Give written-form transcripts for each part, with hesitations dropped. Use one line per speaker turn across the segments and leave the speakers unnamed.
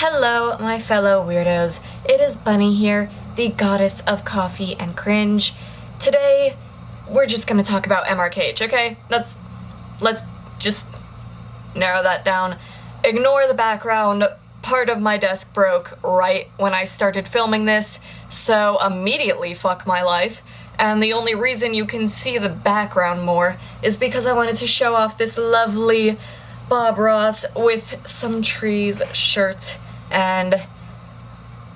Hello, my fellow weirdos. It is Bunny here, the goddess of coffee and cringe. Today, we're just gonna talk about MRKH, okay? Let's just narrow that down. Ignore the background. Part of my desk broke right when I started filming this, so immediately fuck my life. And the only reason you can see the background more is because I wanted to show off this lovely Bob Ross with some trees shirt, and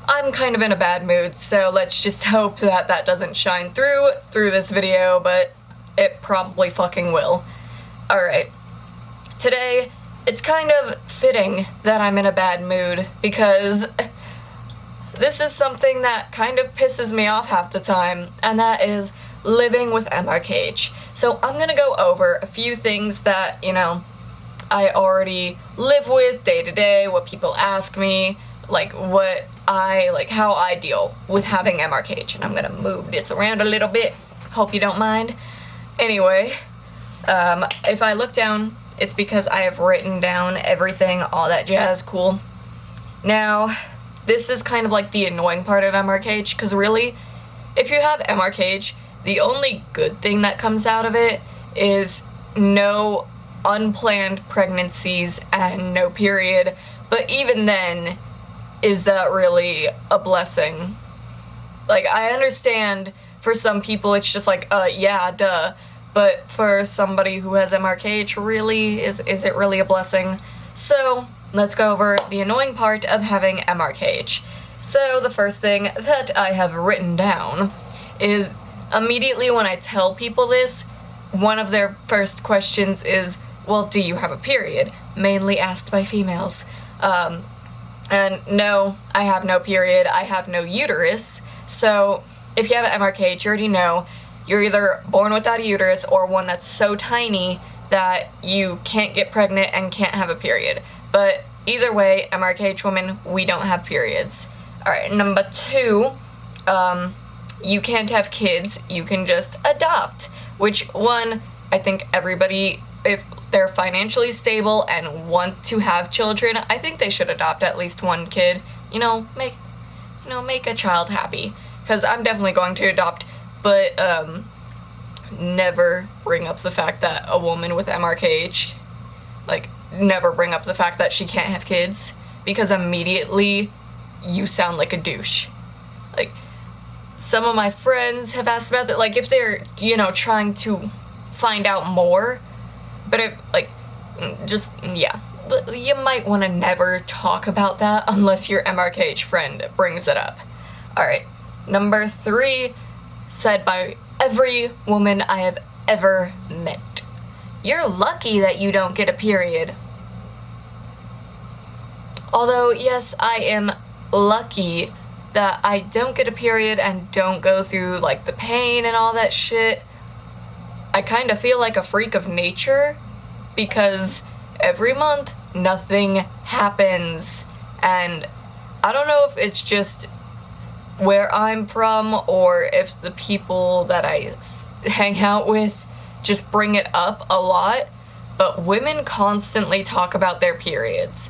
I'm kind of in a bad mood, so let's just hope that that doesn't shine through this video, but it probably fucking will. Alright, today it's kind of fitting that I'm in a bad mood because this is something that kind of pisses me off half the time, and that is living with MRKH. So I'm gonna go over a few things that, I already live with day to day, what people ask me, how I deal with having MRKH, and I'm gonna move this around a little bit, hope you don't mind. Anyway, if I look down, it's because I have written down everything, all that jazz, cool. Now, this is kind of like the annoying part of MRKH, because really, if you have MRKH, the only good thing that comes out of it is no unplanned pregnancies and no period, but even then, is that really a blessing? Like, I understand for some people it's just like, yeah, duh, but for somebody who has MRKH, really, is it really a blessing? So, let's go over the annoying part of having MRKH. So, the first thing that I have written down is, immediately when I tell people this, one of their first questions is, well, do you have a period? Mainly asked by females. And no, I have no period. I have no uterus. So if you have an MRKH, you already know you're either born without a uterus or one that's so tiny that you can't get pregnant and can't have a period. But either way, MRKH women, we don't have periods. Alright, number two, you can't have kids. You can just adopt. Which one, I think everybody, if they're financially stable and want to have children, I think they should adopt at least one kid. Make a child happy. Because I'm definitely going to adopt, but never bring up the fact that a woman with MRKH, never bring up the fact that she can't have kids, because immediately you sound like a douche. Some of my friends have asked about that, if they're, trying to find out more. But you might want to never talk about that unless your MRKH friend brings it up. Alright, number three, said by every woman I have ever met. You're lucky that you don't get a period. Although, yes, I am lucky that I don't get a period and don't go through, the pain and all that shit. I kind of feel like a freak of nature, because every month, nothing happens, and I don't know if it's just where I'm from, or if the people that I hang out with just bring it up a lot, but women constantly talk about their periods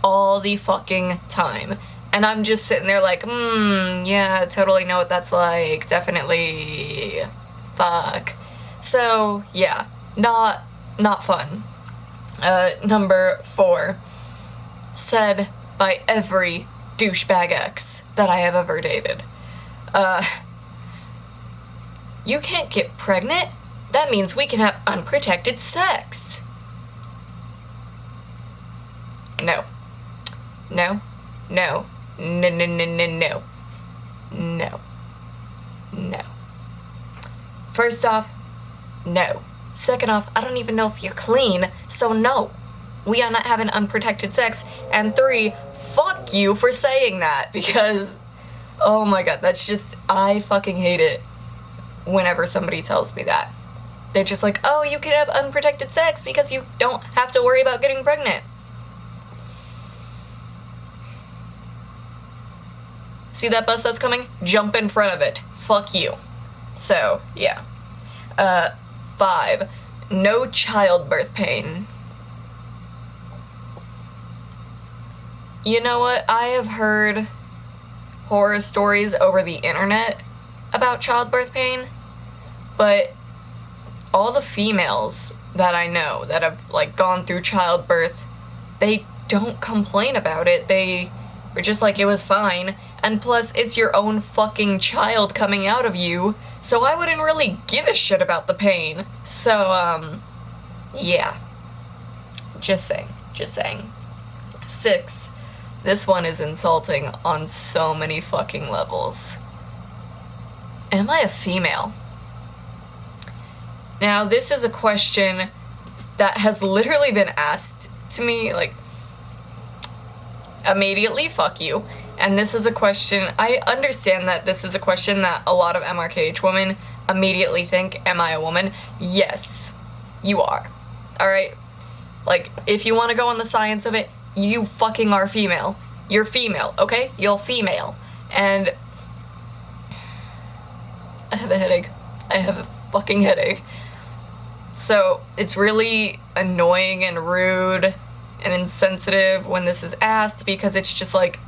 all the fucking time. And I'm just sitting there like, yeah, totally know what that's like, definitely, fuck. So, yeah, not fun. Number four, said by every douchebag ex that I have ever dated. You can't get pregnant? That means we can have unprotected sex. No. No. No. No, no, no, no, no. No. No. First off, no. Second off, I don't even know if you're clean, so no. We are not having unprotected sex. And three, fuck you for saying that, because, oh my god, that's just, I fucking hate it whenever somebody tells me that. They're just like, oh, you can have unprotected sex because you don't have to worry about getting pregnant. See that bus that's coming? Jump in front of it. Fuck you. So, yeah. 5. No childbirth pain. You know what? I have heard horror stories over the internet about childbirth pain, but all the females that I know that have, like, gone through childbirth, they don't complain about it. They were just like, it was fine. And plus, it's your own fucking child coming out of you, so I wouldn't really give a shit about the pain. So, yeah. Just saying. 6. This one is insulting on so many fucking levels. Am I a female? Now, this is a question that has literally been asked to me, like, immediately, fuck you. And this is a question, I understand that this is a question that a lot of MRKH women immediately think, am I a woman? Yes, you are. Alright? Like, if you want to go on the science of it, you fucking are female. You're female, okay? You're female. And I have a headache. I have a fucking headache. So, it's really annoying and rude and insensitive when this is asked, because it's just like,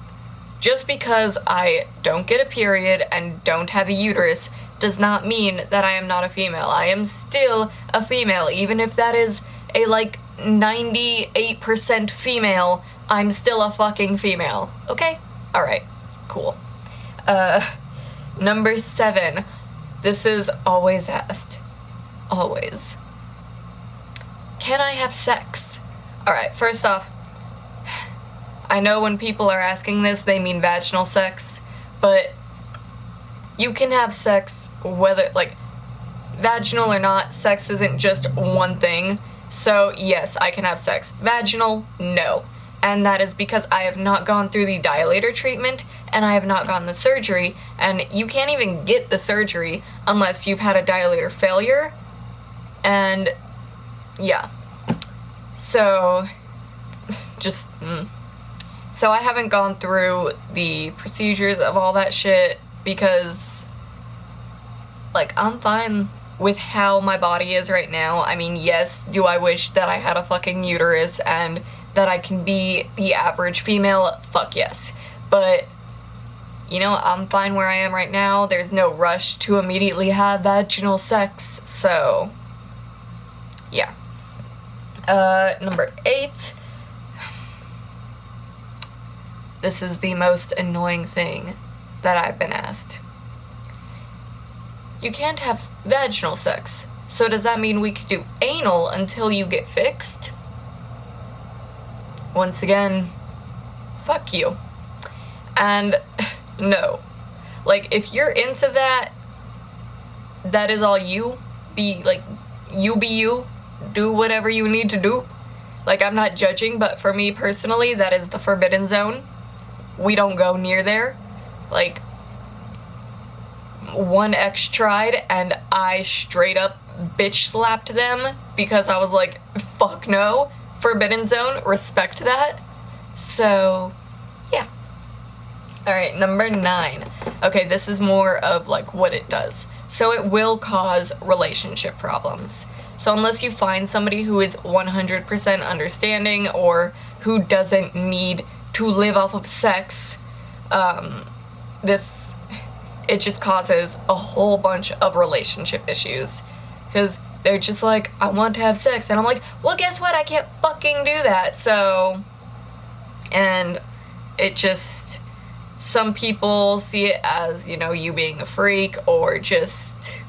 just because I don't get a period and don't have a uterus does not mean that I am not a female. I am still a female, even if that is a, like, 98% female, I'm still a fucking female. Okay? Alright. Cool. Number 7. This is always asked. Always. Can I have sex? Alright, first off, I know when people are asking this, they mean vaginal sex, but you can have sex whether, like, vaginal or not, sex isn't just one thing. So, yes, I can have sex. Vaginal, no. And that is because I have not gone through the dilator treatment, and I have not gotten the surgery, and you can't even get the surgery unless you've had a dilator failure, and, yeah. So, just, So I haven't gone through the procedures of all that shit, because, like, I'm fine with how my body is right now. I mean, yes, do I wish that I had a fucking uterus and that I can be the average female? Fuck yes. But, you know, I'm fine where I am right now. There's no rush to immediately have vaginal sex, so, yeah. Number 8. This is the most annoying thing that I've been asked. You can't have vaginal sex, so does that mean we could do anal until you get fixed? Once again, fuck you. And no. Like, if you're into that, that is all you. Be, like, you be you. Do whatever you need to do. Like, I'm not judging, but for me personally, that is the forbidden zone. We don't go near there. Like, one ex tried, and I straight up bitch slapped them because I was like, fuck no. Forbidden zone, respect that. So, yeah. Alright, number 9. Okay, this is more of, like, what it does. So it will cause relationship problems. So unless you find somebody who is 100% understanding or who doesn't need to live off of sex, it just causes a whole bunch of relationship issues. Because they're just like, I want to have sex. And I'm like, well, guess what? I can't fucking do that. So, and it just, some people see it as, you know, you being a freak or just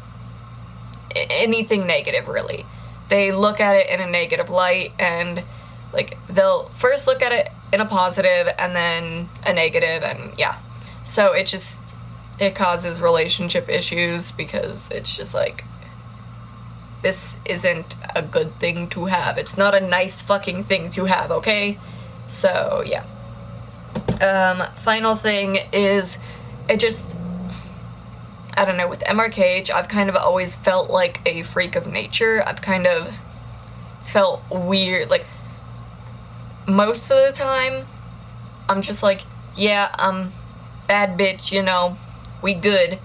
anything negative, really. They look at it in a negative light, and, like, they'll first look at it in a positive and then a negative, and yeah. So it causes relationship issues because it's just like, this isn't a good thing to have. It's not a nice fucking thing to have, okay? So, yeah. Final thing is, it just, I don't know, with MRKH, I've kind of always felt like a freak of nature. I've kind of felt weird, like, most of the time, I'm just like, yeah, I'm bad bitch, you know, we good.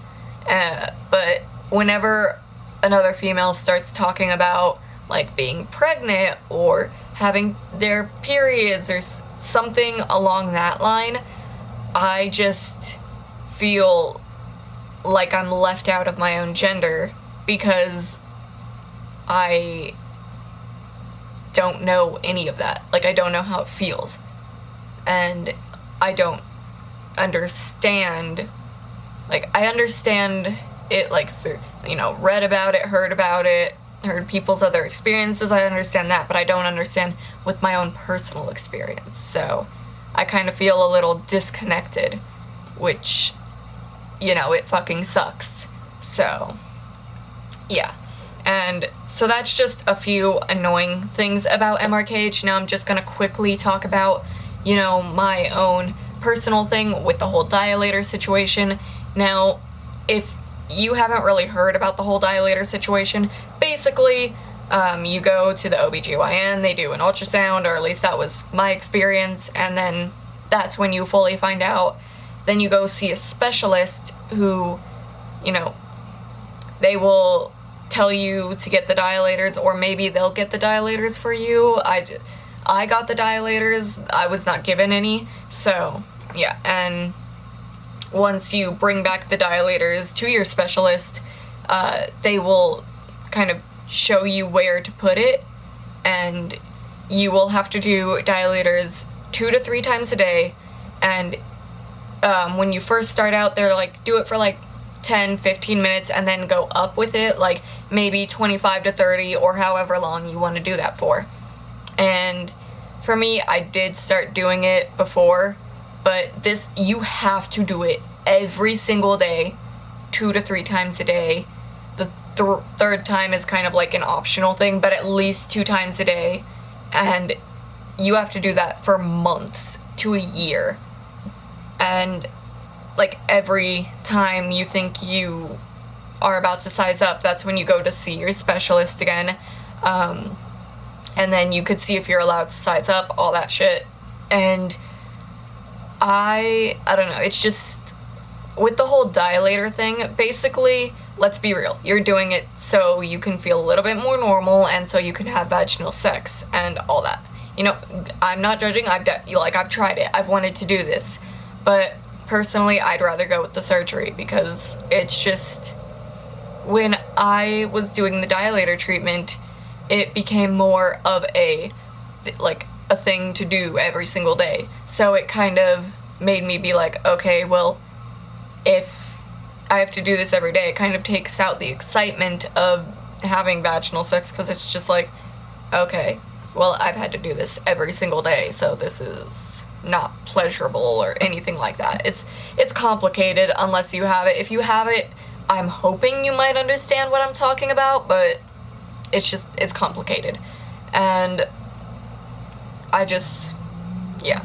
But whenever another female starts talking about, like, being pregnant or having their periods or something along that line. I just feel like I'm left out of my own gender because I don't know any of that. Like, I don't know how it feels. And I don't understand, like, I understand it, like, through, you know, read about it, heard people's other experiences, I understand that, but I don't understand with my own personal experience. So I kind of feel a little disconnected, which, you know, it fucking sucks. So, yeah. And so that's just a few annoying things about MRKH. Now I'm just gonna quickly talk about, you know, my own personal thing with the whole dilator situation. Now, if you haven't really heard about the whole dilator situation, basically, you go to the OBGYN, they do an ultrasound, or at least that was my experience, and then that's when you fully find out. Then you go see a specialist who, you know, they will tell you to get the dilators, or maybe they'll get the dilators for you. I got the dilators, I was not given any, so, yeah, and once you bring back the dilators to your specialist, they will kind of show you where to put it, and you will have to do dilators 2 to 3 times a day. And when you first start out, they're like, do it for like 10-15 minutes and then go up with it, like maybe 25 to 30 or however long you want to do that for. And for me, I did start doing it before, but this, you have to do it every single day, 2 to 3 times a day. The third time is kind of like an optional thing, but at least 2 times a day. And you have to do that for months to a year. And like every time you think you are about to size up, that's when you go to see your specialist again. And then you could see if you're allowed to size up, all that shit. And I don't know, it's just, with the whole dilator thing, basically, let's be real, you're doing it so you can feel a little bit more normal and so you can have vaginal sex and all that. You know, I'm not judging, I've tried it, I've wanted to do this, but personally, I'd rather go with the surgery because it's just, when I was doing the dilator treatment, it became more of a thing to do every single day. So it kind of made me be like, okay, well, if I have to do this every day, it kind of takes out the excitement of having vaginal sex, because it's just like, okay, well, I've had to do this every single day, so this is not pleasurable or anything like that. It's complicated unless you have it. If you have it, I'm hoping you might understand what I'm talking about, but it's complicated. And yeah.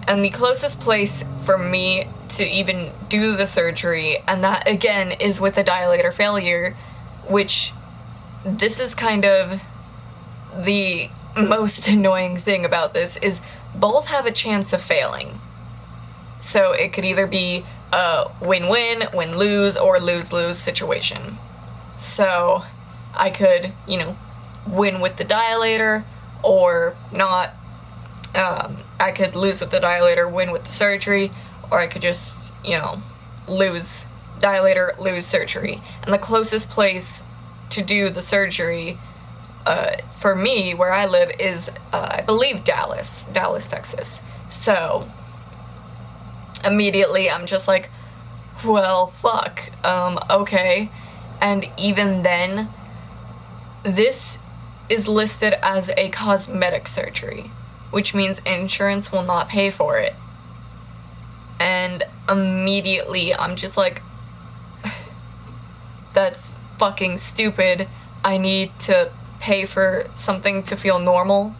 And the closest place for me to even do the surgery, and that again is with a dilator failure, which this is kind of the most annoying thing about this, is both have a chance of failing. So it could either be a win-win, win-lose, or lose-lose situation. So I could, you know, win with the dilator or not. I could lose with the dilator, win with the surgery, or I could just, you know, lose dilator, lose surgery. And the closest place to do the surgery for me, where I live, is, I believe, Dallas, Texas. So immediately I'm just like, well, fuck, okay. And even then, this is listed as a cosmetic surgery, which means insurance will not pay for it. And immediately I'm just like, that's fucking stupid. I need to pay for something to feel normal.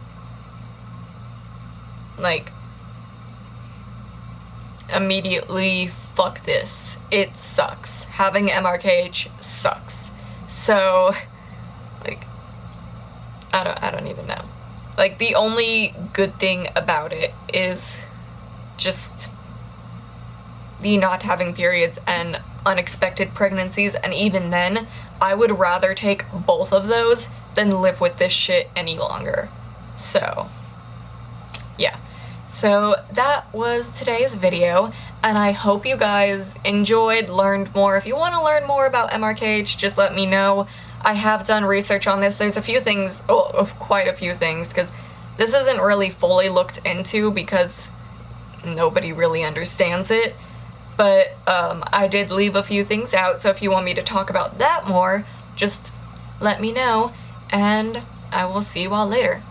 Like, immediately, fuck this. It sucks. Having MRKH sucks. So, like, I don't even know. Like, the only good thing about it is just the not having periods and unexpected pregnancies, and even then, I would rather take both of those than live with this shit any longer. So, yeah. So that was today's video, and I hope you guys enjoyed, learned more. If you want to learn more about MRKH, just let me know. I have done research on this. There's a few things, quite a few things, because this isn't really fully looked into because nobody really understands it. But I did leave a few things out, so if you want me to talk about that more, just let me know, and I will see you all later.